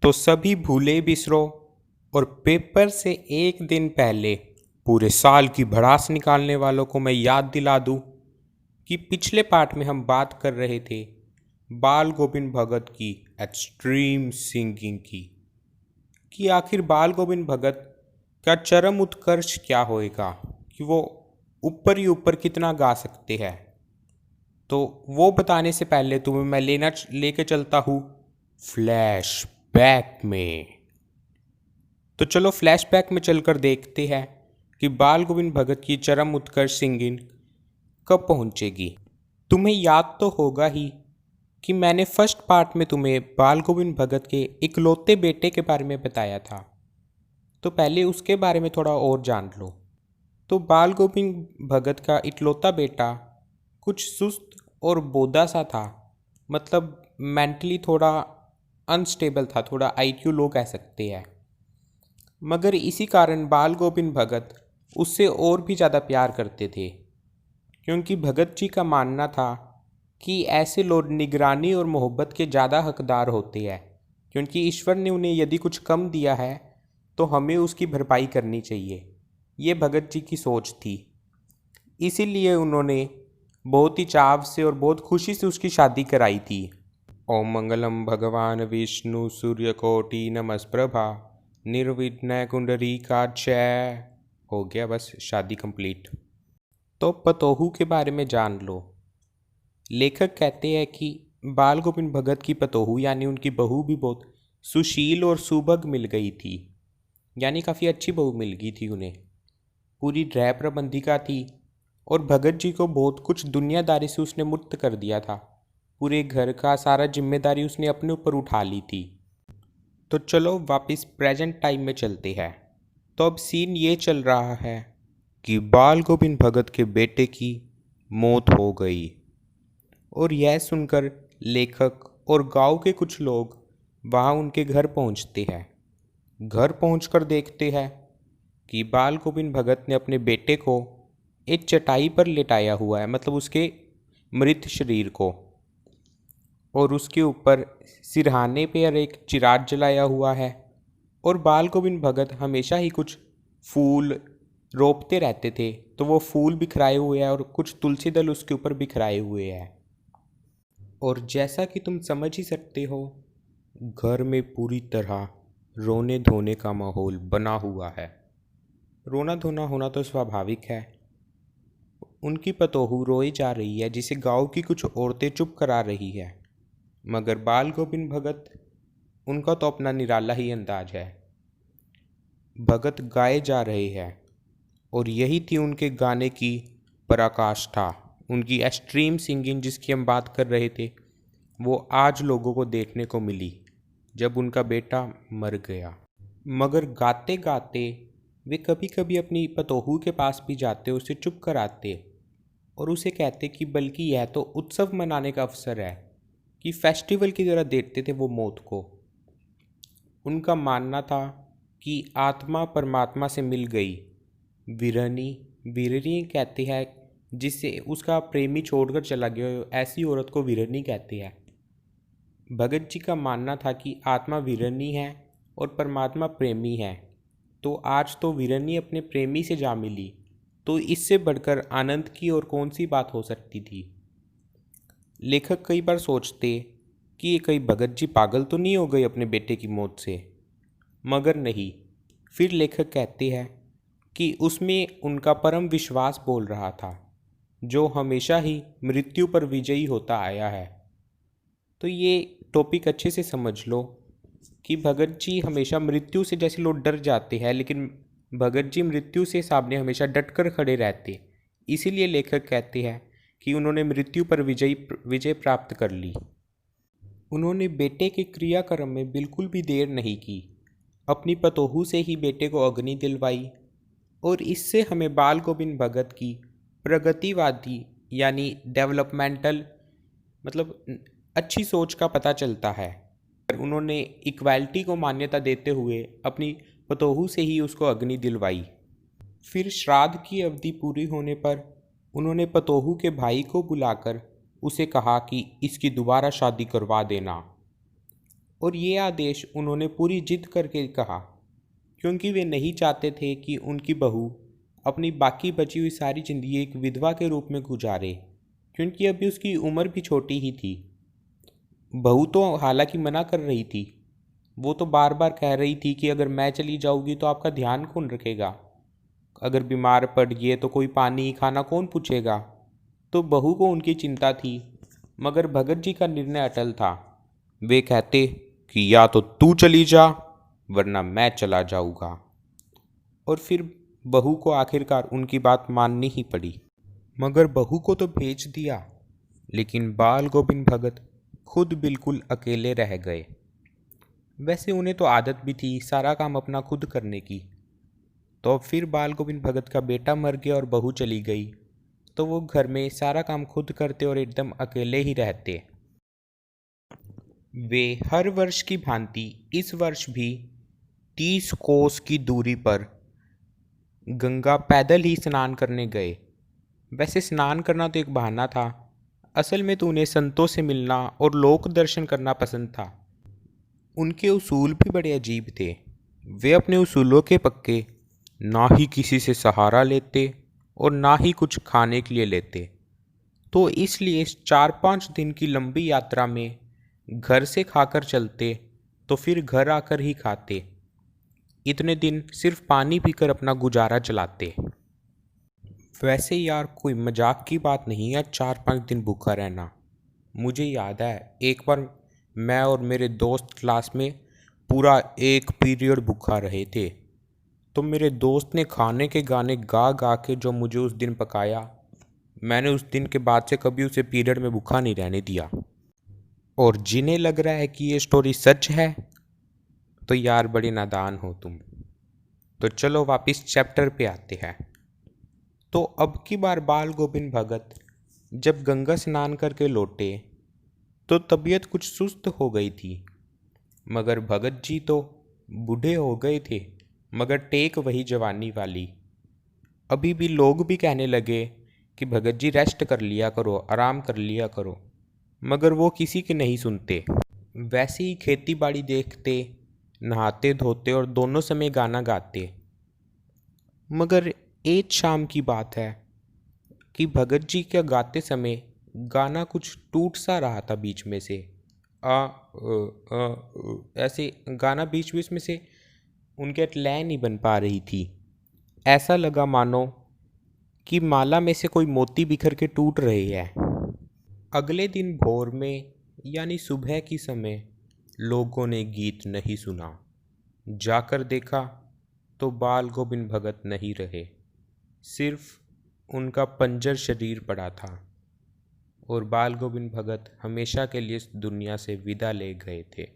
तो सभी भूले बिसरो और पेपर से एक दिन पहले पूरे साल की भड़ास निकालने वालों को मैं याद दिला दूं कि पिछले पार्ट में हम बात कर रहे थे बाल गोविंद भगत की एक्सट्रीम सिंगिंग की कि आखिर बाल गोविंद भगत का चरम उत्कर्ष क्या होएगा, कि वो ऊपर ही ऊपर कितना गा सकते हैं। तो वो बताने से पहले तुम्हें मैं लेके चलता हूँ फ्लैश बैक में। तो चलो फ्लैशबैक में चलकर देखते हैं कि बाल गोविंद भगत की चरम उत्कर्ष सिंगिंग कब पहुंचेगी। तुम्हें याद तो होगा ही कि मैंने फर्स्ट पार्ट में तुम्हें बाल गोविंद भगत के इकलौते बेटे के बारे में बताया था, तो पहले उसके बारे में थोड़ा और जान लो। तो बाल गोविंद भगत का इकलौता बेटा कुछ सुस्त और बोदा सा था, मतलब मेंटली थोड़ा अनस्टेबल था, थोड़ा आईक्यू लो कह सकते हैं। मगर इसी कारण बाल गोविंद भगत उससे और भी ज़्यादा प्यार करते थे, क्योंकि भगत जी का मानना था कि ऐसे लोग निगरानी और मोहब्बत के ज़्यादा हकदार होते हैं, क्योंकि ईश्वर ने उन्हें यदि कुछ कम दिया है तो हमें उसकी भरपाई करनी चाहिए। ये भगत जी की सोच थी। इसीलिए उन्होंने बहुत ही चाव से और बहुत खुशी से उसकी शादी कराई थी। ओम मंगलम भगवान विष्णु सूर्यकोटि नमस्प्रभा निर्विघ्न कुंडलीकाक्षय। हो गया, बस शादी कंप्लीट। तो पतोहू के बारे में जान लो। लेखक कहते हैं कि बाल गोविंद भगत की पतोहू यानी उनकी बहू भी बहुत सुशील और सुभग मिल गई थी, यानी काफ़ी अच्छी बहू मिल गई थी उन्हें। पूरी ड्राय प्रबंधिका थी और भगत जी को बहुत कुछ दुनियादारी से उसने मुक्त कर दिया था। पूरे घर का सारा जिम्मेदारी उसने अपने ऊपर उठा ली थी। तो चलो वापस प्रेजेंट टाइम में चलते हैं। तो अब सीन ये चल रहा है कि बाल गोविंद भगत के बेटे की मौत हो गई और यह सुनकर लेखक और गांव के कुछ लोग वहां उनके घर पहुंचते हैं। घर पहुंचकर देखते हैं कि बाल गोविंद भगत ने अपने बेटे को एक चटाई पर लेटाया हुआ है, मतलब उसके मृत शरीर को, और उसके ऊपर सिरहाने पर एक चिराग जलाया हुआ है। और बाल गोविंद भगत हमेशा ही कुछ फूल रोपते रहते थे, तो वो फूल बिखराए हुए हैं और कुछ तुलसी दल उसके ऊपर बिखराए हुए हैं। और जैसा कि तुम समझ ही सकते हो, घर में पूरी तरह रोने धोने का माहौल बना हुआ है। रोना धोना होना तो स्वाभाविक है। उनकी पतोहू रोई जा रही है, जिसे गांव की कुछ औरतें चुप करा रही है। मगर बाल गोविंद भगत, उनका तो अपना निराला ही अंदाज है। भगत गाए जा रहे हैं और यही थी उनके गाने की पराकाष्ठा। उनकी एक्सट्रीम सिंगिंग जिसकी हम बात कर रहे थे, वो आज लोगों को देखने को मिली जब उनका बेटा मर गया। मगर गाते गाते वे कभी कभी अपनी पतोहू के पास भी जाते, उसे चुप कराते और उसे कहते कि बल्कि यह तो उत्सव मनाने का अवसर है, कि फेस्टिवल की तरह देखते थे वो मौत को। उनका मानना था कि आत्मा परमात्मा से मिल गई। विरहनी विरहनी कहते हैं जिससे उसका प्रेमी छोड़कर चला गया, ऐसी औरत को विरहनी कहते हैं। भगत जी का मानना था कि आत्मा विरहनी है और परमात्मा प्रेमी है। तो आज तो विरहनी अपने प्रेमी से जा मिली, तो इससे बढ़कर आनंद की और कौन सी बात हो सकती थी। लेखक कई बार सोचते कि ये कई भगत जी पागल तो नहीं हो गए अपने बेटे की मौत से, मगर नहीं। फिर लेखक कहते हैं कि उसमें उनका परम विश्वास बोल रहा था, जो हमेशा ही मृत्यु पर विजयी होता आया है। तो ये टॉपिक अच्छे से समझ लो कि भगत जी हमेशा मृत्यु से, जैसे लोग डर जाते हैं, लेकिन भगत जी मृत्यु से सामने हमेशा डटकर खड़े रहते। इसीलिए लेखक कहते हैं कि उन्होंने मृत्यु पर विजय प्राप्त कर ली। उन्होंने बेटे के क्रियाक्रम में बिल्कुल भी देर नहीं की, अपनी पतोहू से ही बेटे को अग्नि दिलवाई। और इससे हमें बाल गोविंद भगत की प्रगतिवादी यानी डेवलपमेंटल, मतलब अच्छी सोच का पता चलता है। उन्होंने इक्वालिटी को मान्यता देते हुए अपनी पतोहू से ही उसको अग्नि दिलवाई। फिर श्राद्ध की अवधि पूरी होने पर उन्होंने पतोहू के भाई को बुलाकर उसे कहा कि इसकी दोबारा शादी करवा देना। और ये आदेश उन्होंने पूरी जिद करके कहा, क्योंकि वे नहीं चाहते थे कि उनकी बहू अपनी बाकी बची हुई सारी जिंदगी एक विधवा के रूप में गुजारे, क्योंकि अभी उसकी उम्र भी छोटी ही थी। बहू तो हालांकि मना कर रही थी। वो तो बार बार कह रही थी कि अगर मैं चली जाऊंगी तो आपका ध्यान कौन रखेगा, अगर बीमार पड़ गए तो कोई पानी खाना कौन पूछेगा। तो बहू को उनकी चिंता थी, मगर भगत जी का निर्णय अटल था। वे कहते कि या तो तू चली जा वरना मैं चला जाऊंगा। और फिर बहू को आखिरकार उनकी बात माननी ही पड़ी। मगर बहू को तो भेज दिया, लेकिन बाल गोविंद भगत खुद बिल्कुल अकेले रह गए। वैसे उन्हें तो आदत भी थी सारा काम अपना खुद करने की। तो अब फिर बाल गोविंद भगत का बेटा मर गया और बहू चली गई, तो वो घर में सारा काम खुद करते और एकदम अकेले ही रहते। वे हर वर्ष की भांति इस वर्ष भी 30 कोस की दूरी पर गंगा पैदल ही स्नान करने गए। वैसे स्नान करना तो एक बहाना था, असल में तो उन्हें संतों से मिलना और लोक दर्शन करना पसंद था। उनके उसूल भी बड़े अजीब थे। वे अपने उसूलों के पक्के ना ही किसी से सहारा लेते और ना ही कुछ खाने के लिए लेते। तो इसलिए इस 4-5 दिन की लंबी यात्रा में घर से खाकर चलते तो फिर घर आकर ही खाते। इतने दिन सिर्फ पानी पीकर अपना गुजारा चलाते। वैसे यार कोई मजाक की बात नहीं है 4-5 दिन भूखा रहना। मुझे याद है एक बार मैं और मेरे दोस्त क्लास में पूरा एक पीरियड भूखा रहे थे। तो मेरे दोस्त ने खाने के गाने गा गा के जो मुझे उस दिन पकाया, मैंने उस दिन के बाद से कभी उसे पीरियड में भूखा नहीं रहने दिया। और जिन्हें लग रहा है कि ये स्टोरी सच है तो यार बड़े नादान हो तुम। तो चलो वापस चैप्टर पे आते हैं। तो अब की बार बाल गोविंद भगत जब गंगा स्नान करके लौटे तो तबीयत कुछ सुस्त हो गई थी। मगर भगत जी तो बूढ़े हो गए थे, मगर टेक वही जवानी वाली। अभी भी लोग भी कहने लगे कि भगत जी रेस्ट कर लिया करो, आराम कर लिया करो, मगर वो किसी के नहीं सुनते। वैसे ही खेती बाड़ी देखते, नहाते धोते और दोनों समय गाना गाते। मगर एक शाम की बात है कि भगत जी का गाते समय गाना कुछ टूट सा रहा था बीच में से। ऐसे गाना बीच बीच में से उनके लय नहीं बन पा रही थी। ऐसा लगा मानो कि माला में से कोई मोती बिखर के टूट रहे हैं। अगले दिन भोर में यानी सुबह की समय लोगों ने गीत नहीं सुना। जाकर देखा तो बाल गोविंद भगत नहीं रहे, सिर्फ उनका पंजर शरीर पड़ा था और बाल गोविंद भगत हमेशा के लिए इस दुनिया से विदा ले गए थे।